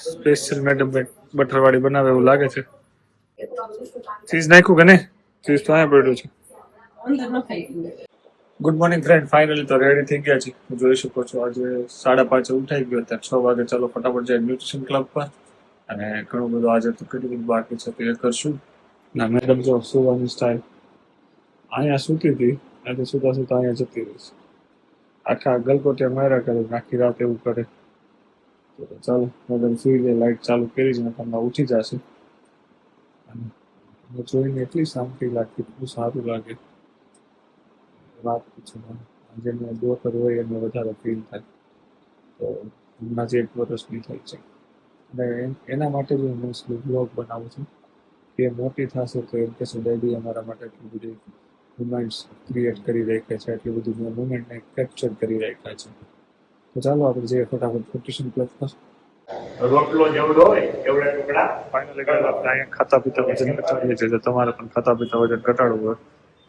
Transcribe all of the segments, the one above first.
Special madam butter વાળી બનાવે એવું લાગે છે. ચીઝ નાખ્યું કે નહીં? ચીઝ તો અહીંયા પડ્યું છે. ગુડ મોર્નિંગ ફ્રેન્ડ, ફાઇનલી તો રેડી થઈ ગયા છે. જોઈ શકો છો આજે 5:30 ઉઠાઈ ગયો. ત્યાં 6 વાગે ચાલો ફટાફટ જાય ન્યુટ્રિશન ક્લબ પર. અને ઘણું બધું આજે તો કેટલું બધું બાકી છે તે કરશું. ના મેડમ જો સુવાની સ્ટાઇલ અહીંયા સૂતી હતી, આજે સુતા સુતા અહીંયા જતી રહી છે. આખા ગલકોટિયા માર્યા કરે, આખી રાત એવું કરે. તો ચાલો મેડમ સુઈ જાય, લાઇટ ચાલુ કરી છે ને તમને ઉઠી જશે. અને જોઈને એટલી શાંતિ લાગતી, એટલું સારું લાગે. વાત પૂછો જેને ડોટર હોય એને વધારે ફીલ થાય. તો હમણાં જે 1 વર્ષની થઈ છે અને એના માટે જ હું મોસ્ટલી બ્લોગ બનાવું છું કે મોટી થશે તો એમ કહેશે ડેડી અમારા માટે એટલી બધી મુમેન્ટ્સ ક્રિએટ કરી રાખ્યા છે, એટલી બધી મેં મુમેન્ટને કેપ્ચર કરી રાખ્યા છે. તો ચાલો આપણે જઈએ ફટાફટ ન્યુટ્રિશન ક્લબ પર. રોટલો જેવડો હોય એવડા ટુકડા. ફાઇનલી આપણે અહીંયા ખાતા પીતા વજન ઘટાડીએ છીએ. જો તમારે પણ ખાતા પીતા વજન ઘટાડવું હોય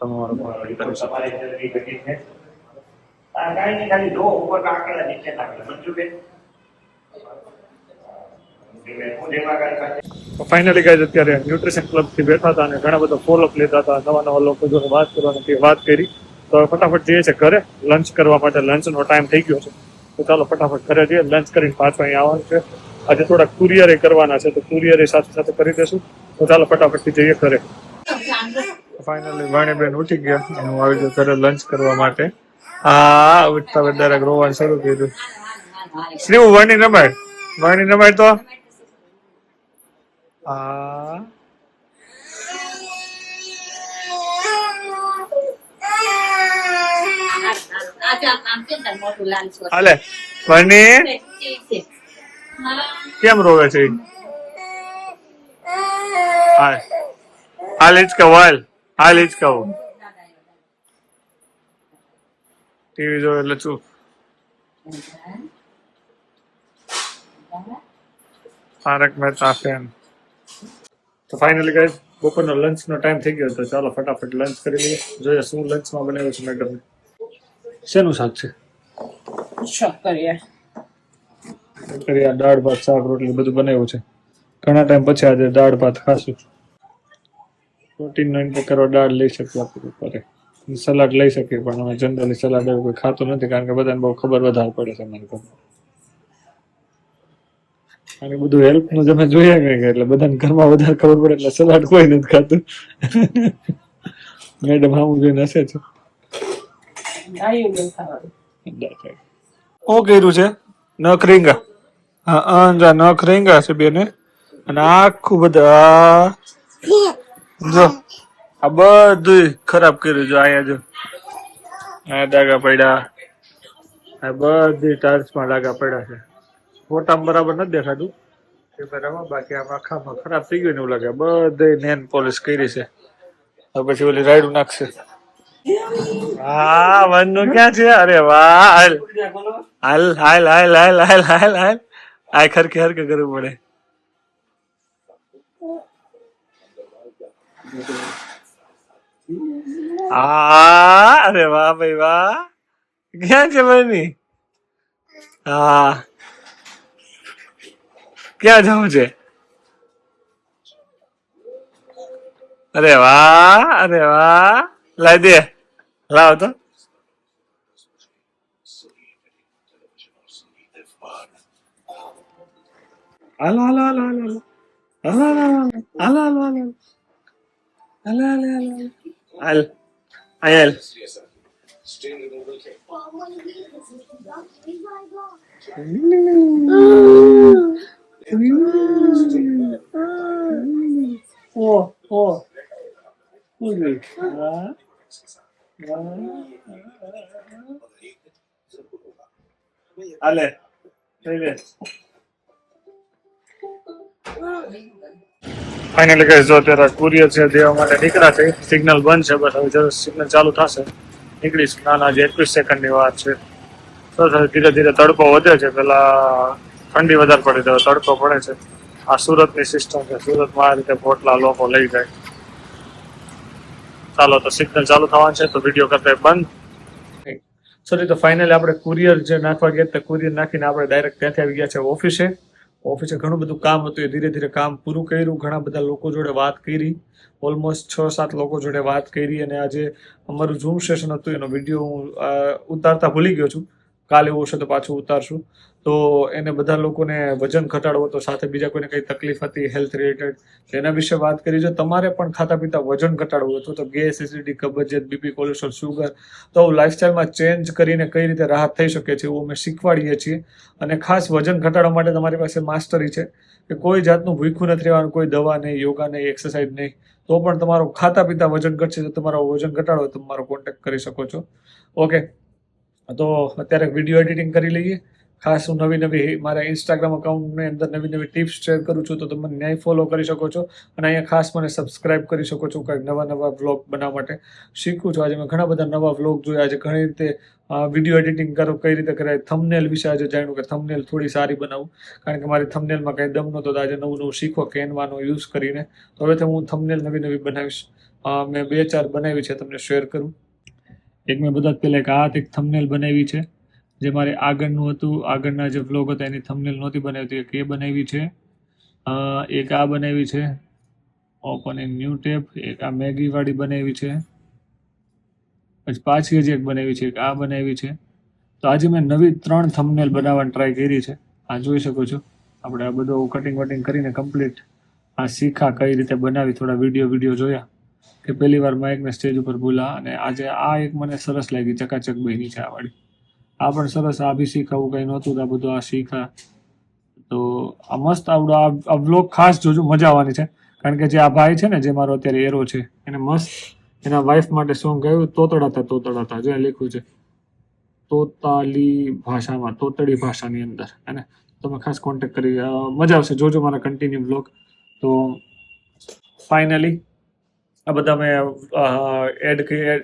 તમારે તમારી જરૂરી ઘટી છે. આ કાંઈ ખાલી દો ઉપર આંકડા નીચે નાખે મંજુબેન. ફાઇનલી ગાઈઝ અત્યારે ન્યુટ્રિશન ક્લબ થી બેઠા હતા અને ઘણા બધા ફોલોઅપ લેતા હતા, નવા નવા લોકો જોડે વાત કરવાની વાત કરી. તો ફટાફટ જઈએ છે ઘરે લંચ કરવા માટે. લંચનો ટાઈમ થઈ ગયો છે તો ચાલો ફટાફટ ઘરે જઈએ. લંચ કરીને પાછું અહીંયા આવવાનું છે. આજે થોડા કુરિયરે કરવાના છે તો કુરિયરે સાથે સાથે કરી દેશું. તો ચાલો ફટાફટથી જઈએ ઘરે. ફાઇનલી વાણીબેન ઉઠી ગયા અને હું આવી ગયો ઘરે લંચ કરવા માટે. હા ઉઠતા ડાયરેક્ટ રોવાનું શરૂ કર્યું. શ્રી વાણી રમાય, વાણી રમાય તો હા હાલે વાણી કેમ રોવે છે? હાલ હિચકા વાલ, હાલ હિચકા ટીવી જોવે એટલે ચૂપ. તારક મહેતા ફેન. તો ફાઇનલી ગાઈસ બપોરનો લંચનો ટાઈમ થઈ ગયો તો ચાલો ફટાફટ લંચ કરી લઈએ. જોઈએ શું લંચમાં બનાવ્યું છે મેડમ. શેનું શાક છે? શક્કરિયા, દાળ ભાત, શાક રોટલી બધું બનાવ્યું છે. ઘણા ટાઈમ પછી આજે દાળ ભાત ખાશું. પ્રોટીનનો ઇન્ટેક કરવા દાળ લઈ શકીએ આપણે ઉપર. સલાડ લઈ શકીએ પણ અમે જનરલી સલાડ એવું કોઈ ખાતું નથી કારણ કે બધાને બહુ ખબર વધારે પડે છે અમારી ઘરમાં. અને બધું હેલ્થનું તમે જોયા નહીં એટલે બધાને ઘરમાં વધારે ખબર પડે એટલે સલાડ કોઈ નથી ખાતું. મેડમ આવું જોઈને હશે છે. શું કર્યું છે? નખ રીંગા. હા નખ રીંગા છે બેને. અને આખું બધા જો આ બધું ખરાબ કર્યું. જો અહીંયા જો આ ડાઘા પડ્યા, આ બધી ટાઇલ્સમાં ડાઘા પડ્યા છે. ફોટામાં બરાબર નથી દેખાતું કેમેરામાં, બાકી આમ આખામાં ખરાબ થઈ ગયું ને એવું લાગે. બધે નેન પોલિશ કરી છે. હવે પછી ઓલી રાયડું નાખશે. હા વનનું ક્યાં છે? અરે વાહ, હાલ હાલ હાલ હાલ હાલ હાલ હાલ હાલ આ ખરકે હરકે કરવું પડે. હા અરે વાહ ભાઈ વાહ. ક્યાં છે બની? હા ક્યાં જવું છે? અરે વાહ, અરે વાહ. લાવી દે, લાવ તો. હાલો હાલો હાલો હાલો હાલો હાલો હાલો હાલો હાલો હાલો હાલ હાલ. હાલે ફાઇનલી ગાઈસ જો અત્યારે કુરિયર છે દેવા માટે નીકળ્યા છે. સિગ્નલ બંધ છે બસ હવે જરા સિગ્નલ ચાલુ થશે નીકળીશું. નાના જે 21 સેકન્ડની વાત છે. તો ધીરે ધીરે તડકો વધે છે. પેલા ઠંડી વધારે પડે તો તડકો પડે છે. આ સુરતની સિસ્ટમ છે. સુરતમાં આ રીતે પોટલા લોકો લઈ જાય. ચાલો તો સિગ્નલ ચાલુ થવાનું છે તો વિડીયો કરતા બંધ. સોરી તો ફાઇનલી આપણે કુરિયર જે નાખવા ગયા તે કુરિયર નાખીને આપણે ડાયરેક્ટ ત્યાંથી આવી ગયા છે ઓફિસે. ઓફિસે ઘણું બધું કામ હતું, એ ધીરે ધીરે કામ પૂરું કર્યું, ઘણા બધા લોકો જોડે વાત કરી, ઓલમોસ્ટ 6-7 લોકો જોડે વાત કરી, અને આજે અમારું ઝૂમ સેશન હતું, એનો વિડીયો હું ઉતારતા ભૂલી ગયો છું, કાલે એવું હશે તો પાછું ઉતારશું. તો એને બધા લોકોને વજન ઘટાડવો હતો, સાથે બીજા કોઈને કંઈ તકલીફ હતી હેલ્થ રિલેટેડ, એના વિશે વાત કરી. જો તમારે પણ ખાતા પીતા વજન ઘટાડવું હતું તો ગેસ, એસિડિટી, કબજિયાત, બીપી, કોલેસ્ટ્રોલ, શુગર, તો લાઇફસ્ટાઈલમાં ચેન્જ કરીને કઈ રીતે રાહત થઈ શકે છે એવું અમે શીખવાડીએ છીએ. અને ખાસ વજન ઘટાડવા માટે તમારી પાસે માસ્ટરી છે કે કોઈ જાતનું ભૂખ્યું નથી રહેવાનું, કોઈ દવા નહીં, યોગા નહીં, એક્સરસાઇઝ નહીં, તો પણ તમારો ખાતા પીતા વજન ઘટશે. તો તમારો વજન ઘટાડો હોય તો મારો કોન્ટેક્ટ કરી શકો છો. ઓકે, તો અત્યારે વિડીયો એડિટિંગ કરી લઈએ. ખાસ હું નવી મારા ઇન્સ્ટાગ્રામ અકાઉન્ટની અંદર નવી ટિપ્સ શેર કરું છું, તો તમે ન્યાય ફોલો કરી શકો છો. અને અહીંયા ખાસ મને સબસ્ક્રાઇબ કરી શકો છો, કંઈક નવા વ્લોગ બનાવવા માટે શીખું છું. આજે મેં ઘણા બધા નવા વ્લોગ જોયા, આજે ઘણી રીતે વિડીયો એડિટિંગ કરો કઈ રીતે કરાય, થંબનેલ વિશે આજે જાણ્યું કે થંબનેલ થોડી સારી બનાવું, કારણ કે મારી થંબનેલમાં કંઈ દમ નહોતો, તો આજે નવું શીખો કેનવાનો યુઝ કરીને. તો હવેથી હું થંબનેલ નવી બનાવીશ. મેં 2-4 બનાવી છે, તમને શેર કરું. એક મેં બધા પહેલાં એક થંબનેલ બનાવી છે, જે મારે આગળનું હતું, આગળના જે વ્લોગ હતા એની થંબનેલ નહોતી બનાવી, એક એ બનાવી છે, એક આ બનાવી છે, ઓપન ઇન ન્યૂ ટેબ, એક આ મેગીવાળી બનાવી છે, પછી પાછી હજી એક બનાવી છે, એક આ બનાવી છે. તો આજે મેં નવી 3 થંબનેલ બનાવવાની ટ્રાય કરી છે. આ જોઈ શકો છો, આપણે આ બધું કટિંગ વટિંગ કરીને કમ્પ્લીટ આ શીખા કઈ રીતે બનાવી, થોડા વિડીયો જોયા કે પહેલી વાર માઇકને સ્ટેજ ઉપર બોલા. અને આજે આ એક મને સરસ લાગી, ચકાચક બની છે આ વાળી. આ પણ સરસ, આ બી શીખાવું કંઈ નહોતું, આ બધું આ શીખા. તો આ મસ્ત આવડો આ વ્લોગ ખાસ જોજો, મજા આવવાની છે. કારણ કે જે આ ભાઈ છે ને, જે મારો અત્યારે એરો છે, એને મસ્ત એના વાઈફ માટે સોંગ ગાયું, તોતડાતા જે લખ્યું છે તોતાલી ભાષામાં, તોતડી ભાષાની અંદર. અને તમે ખાસ કોન્ટેક્ટ કરી, મજા આવશે, જોજો મારા કન્ટિન્યુ વ્લોગ. તો ફાઇનલી આ બધા મેં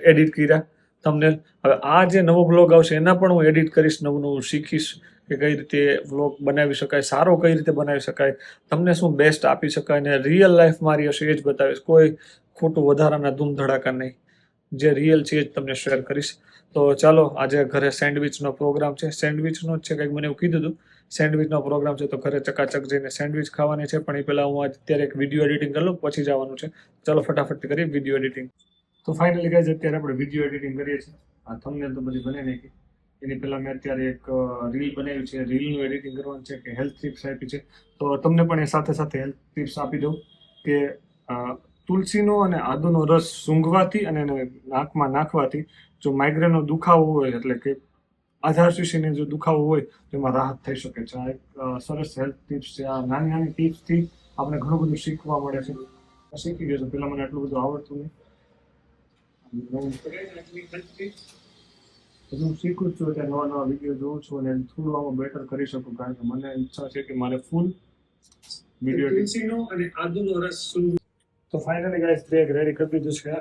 એડિટ કર્યા થંબનેલ. હવે આ જે નવો વ્લોગ આવશે એના પણ હું એડિટ કરીશ, નવું શીખીશ કે કઈ રીતે વ્લોગ બનાવી શકાય, સારો કઈ રીતે બનાવી શકાય, તમને શું બેસ્ટ આપી શકાય, અને રિયલ લાઈફ મારી હશે એ જ બતાવીશ, કોઈ ખોટું વધારાના ધૂમ ધડાકા નહીં, જે રિયલ છે એ જ તમને શેર કરીશ. તો ચાલો, આજે ઘરે સેન્ડવિચનો પ્રોગ્રામ છે, સેન્ડવિચનો જ છે, કંઈક મને એવું કીધું હતું, સેન્ડવિચનો પ્રોગ્રામ છે, તો ઘરે ચકાચક જઈને સેન્ડવિચ ખાવાની છે. પણ એ પહેલાં હું અત્યારે એક વિડીયો એડિટિંગ કરી લઉં, પછી જવાનું છે. ચાલો ફટાફટ કરીએ વિડીયો એડિટિંગ. તો ફાઇનલી ગાઈઝ, અત્યારે આપણે વિડીયો એડિટિંગ કરીએ છીએ. આ થંબનેલ તો બધી બનાવી નાખી. એની પહેલાં મેં અત્યારે એક રીલ બનાવી છે, રીલનું એડિટિંગ કરવાનું છે, કે હેલ્થ ટિપ્સ આપી છે. તો તમને પણ એ સાથે હેલ્થ ટિપ્સ આપી દઉં કે તુલસીનો અને આદુનો રસ સૂંઘવાથી અને એને નાકમાં નાખવાથી જો માઇગ્રેનનો દુખાવો હોય, એટલે કે આધાર શીશીને જો દુખાવો હોય તો એમાં રાહત થઈ શકે છે. આ એક સરસ હેલ્થ ટિપ્સ છે. આ નાની ટિપ્સથી આપણે ઘણું બધું શીખવા મળે છે. શીખી ગયો છું, પહેલાં મને આટલું બધું આવડતું નહીં, હું શીખું છું, ત્યાં નવા વિડીયો જોઉં છું અને થોડું આમાં બેટર કરી શકું, કારણ કે મને ઈચ્છા છે કે મારે ફૂલ વિડીયો તુલસીનો અને આદુનો રસ. તો ફાઇનલી ગાઈસ બેગ રેડી કરી દીધું છે.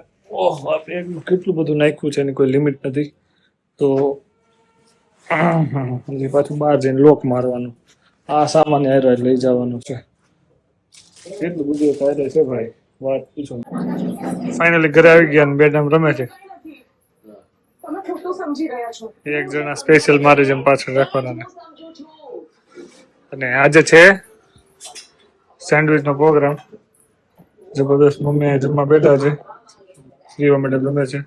ઓહ, આ બેગમાં કેટલું બધું નાખ્યું છે, એની કોઈ લિમિટ નથી. તો હજી પાછું બહાર જઈને લોક મારવાનું, આ સામાન્ય હારે લઈ જવાનું છે. કેટલું બધું ફાયદો છે ભાઈ, વાત પૂછો. ફાઇનલી ઘરે આવી ગયા અને બેડમ રમે છે. એક જણા સ્પેશિયલ મારે જેમ પાછળ રાખવાના. અને આજે છે સેન્ડવિચ નો પ્રોગ્રામ, જબરદસ્ત. મમ્મી જમવા બેઠા છે, શ્રીવા માટે ગમે છે,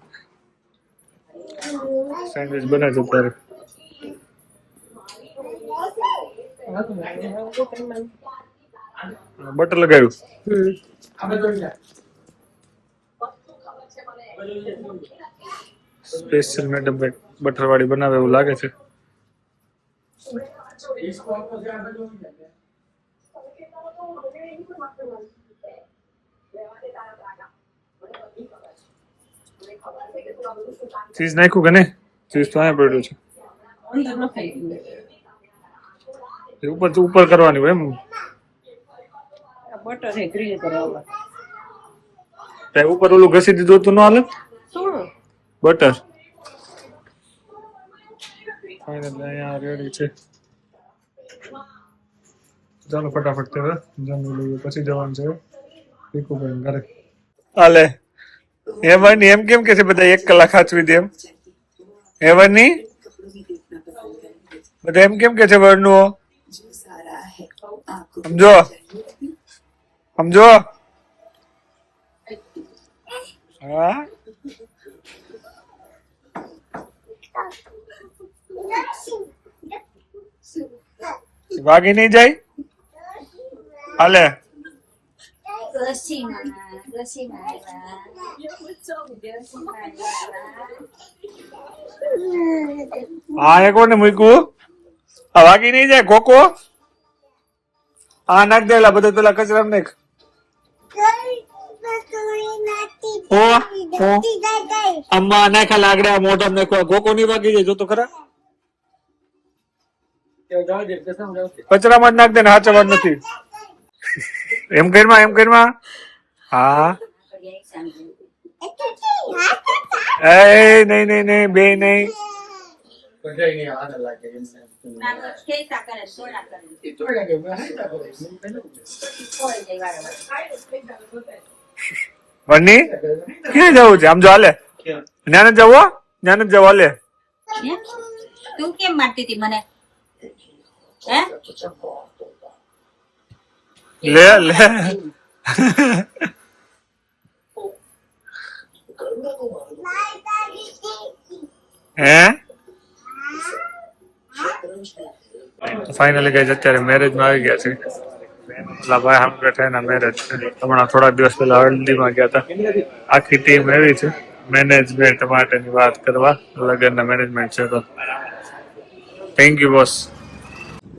સેન્ડવિચ બને છે અત્યારે. બટર લગાવ્યું. સ્પેશિયલ મેડમ બટર વાળી બનાવે એવું લાગે છે. ચીઝ નાખ્યું કે નહીં? ચીઝ તો અહીંયા પડ્યું છે, ઉપર કરવાની હોય એમ. બટર હે ગ્રીલ કરવા. તે ઉપર ઓલું ઘસી દીધું તો ન હાલે? બટર ફાઇનલી અહીંયા રેડી છે. ચાલો ફટાફટ હવે જમી લઈએ, પછી જવાનું છે ભીખુભાઈ ઘરે. હાલે એવાની એમ કેમ કે છે બધા 1 કલાક સાચવી દે એમ? એવાની બધા એમ કેમ કે છે વર્ણો સમજો સમજો હા ભાગી નહીં જાય હાલે હા એક વાર ને મૂક્યું આ ભાગી નહીં જાય કોકો હા નાખ દેલા બધું પેલા કચરા નાખ અમ્મા નાખા લાગડ્યા મોઢા નાખવા કોકો નહીં ભાગી જાય જો તો ખરા કચરામાં જ નાખ દે ને હાચવા નથી એમ કરીમાં હા એ નહીં નહીં નહીં બે નહીં વની ક્યાં જવું છે આમ જો હાલે જ્ઞાન જ જવો હાલે તું કેમ મારતી હતી મને હે લે લે હે ફાઇનલી ગાઈઝ અત્યારે મેરેજમાં આવી ગયા છે ઓલા ભાઈ સામે બેઠા એના મેરેજ હમણાં થોડા દિવસ પહેલા હલ્દીમાં ગયા હતા આખી ટીમ એવી છે મેનેજમેન્ટ માટેની વાત કરવા લગ્નના મેનેજમેન્ટ છે તો થેન્ક યુ બોસ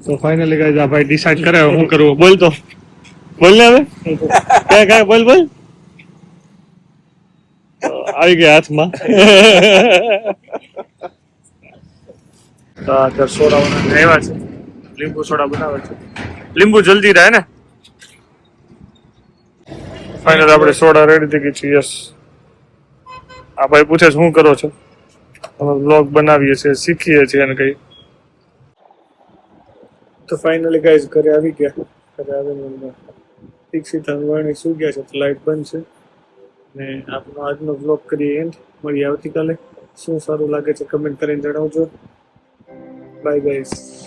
તો ફાઇનલી ગાઈઝ આ ભાઈ ડિસાઈડ કરે શું કરવું બોલ તો બોલ ને હવે કાંઈ બોલ આવી ગયા હાથમાં તો અત્યારે સોડા આવ્યા છે લીંબુ સોડા બનાવે છે લીંબુ જલ્દી રહે ને ફાઇનલ આપણે સોડા રેડી થઈ ગઈ છે યસ આ ભાઈ પૂછે છે શું કરો છો અમે બ્લોગ બનાવીએ છીએ શીખીએ છીએ અને કઈ તો ફાઇનલી ગાઈઝ ઘરે આવી ગયા ઘરે આવીને દીક્ષિત અંગવાણી શું ગયા છે તો લાઈટ બંધ છે ને આપણો આજનો બ્લોગ કરીએ એન્ડ મળીએ આવતીકાલે શું સારું લાગે છે કમેન્ટ કરીને જણાવજો બાય ગાઈઝ